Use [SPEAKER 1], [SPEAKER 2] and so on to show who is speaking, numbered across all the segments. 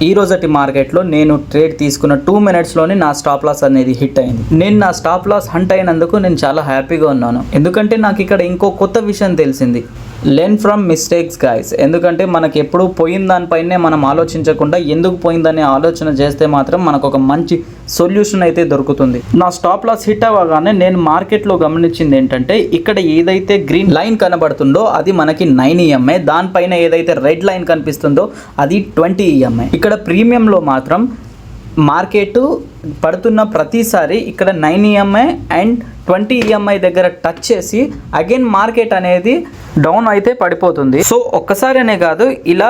[SPEAKER 1] ఈ రోజటి మార్కెట్లో నేను ట్రేడ్ తీసుకున్న 2 మినిట్స్లోనే నా స్టాప్ లాస్ అనేది హిట్ అయింది. నేను నా స్టాప్ లాస్ హంట్ అయినందుకు నేను చాలా హ్యాపీగా ఉన్నాను. ఎందుకంటే నాకు ఇక్కడ ఇంకో కొత్త విషయం తెలిసింది. Learn from mistakes guys. ఎందుకంటే మనకి ఎప్పుడు పోయిన దానిపైనే మనం ఆలోచించకుండా ఎందుకు పోయిందనే ఆలోచన చేస్తే మాత్రం మనకు ఒక మంచి సొల్యూషన్ అయితే దొరుకుతుంది. నా స్టాప్ లాస్ హిట్ అవ్వగానే నేను మార్కెట్లో గమనించింది ఏంటంటే ఇక్కడ ఏదైతే గ్రీన్ లైన్ కనబడుతుందో అది మనకి 9 EMI, దానిపైన ఏదైతే రెడ్ లైన్ కనిపిస్తుందో అది 20 EMI. ఇక్కడ ప్రీమియంలో మాత్రం మార్కెట్ పడుతున్న ప్రతిసారి ఇక్కడ 9 EMI అండ్ 20 EMI దగ్గర టచ్ చేసి అగైన్ మార్కెట్ అనేది డౌన్ అయితే పడిపోతుంది. సో ఒక్కసారినే కాదు, ఇలా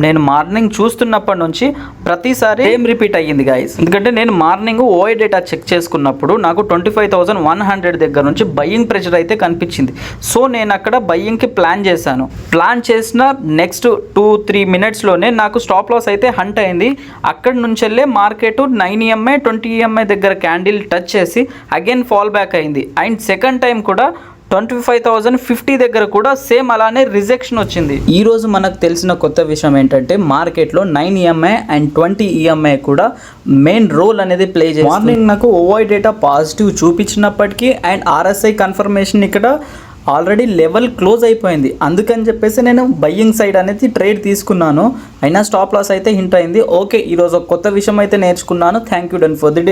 [SPEAKER 1] నేను మార్నింగ్ చూస్తున్నప్పటి నుంచి ప్రతిసారి ఏం రిపీట్ అయ్యింది గైస్. ఎందుకంటే నేను మార్నింగ్ ఓఐ డేటా చెక్ చేసుకున్నప్పుడు నాకు 25,100 దగ్గర నుంచి బయ్యింగ్ ప్రెషర్ అయితే కనిపించింది. సో నేను అక్కడ బయ్యింగ్కి ప్లాన్ చేశాను. ప్లాన్ చేసిన నెక్స్ట్ 2-3 మినిట్స్లోనే నాకు స్టాప్ లాస్ అయితే హంట్ అయింది. అక్కడి నుంచి వెళ్ళే మార్కెట్ 9 EMI 20 EMI దగ్గర క్యాండిల్ టచ్ చేసి అగైన్ ఫాల్ బ్యాక్ అయింది. అండ్ సెకండ్ టైం కూడా 25,050 దగ్గర కూడా సేమ్ అలానే రిజెక్షన్ వచ్చింది. ఈరోజు మనకు తెలిసిన కొత్త విషయం ఏంటంటే మార్కెట్లో 9 EMI అండ్ 20 EMI కూడా మెయిన్ రోల్ అనేది ప్లే చేస్తుంది. మార్నింగ్ నాకు ఓఐ డేటా పాజిటివ్ చూపించినప్పటికీ అండ్ RSI కన్ఫర్మేషన్ ఇక్కడ ఆల్రెడీ లెవెల్ క్లోజ్ అయిపోయింది. అందుకని చెప్పేసి నేను బయ్యింగ్ సైడ్ అనేది ట్రేడ్ తీసుకున్నాను. అయినా స్టాప్ లాస్ అయితే హింట్ అయింది. ఓకే, ఈరోజు ఒక కొత్త విషయం అయితే నేర్చుకున్నాను. Thank you done for the day.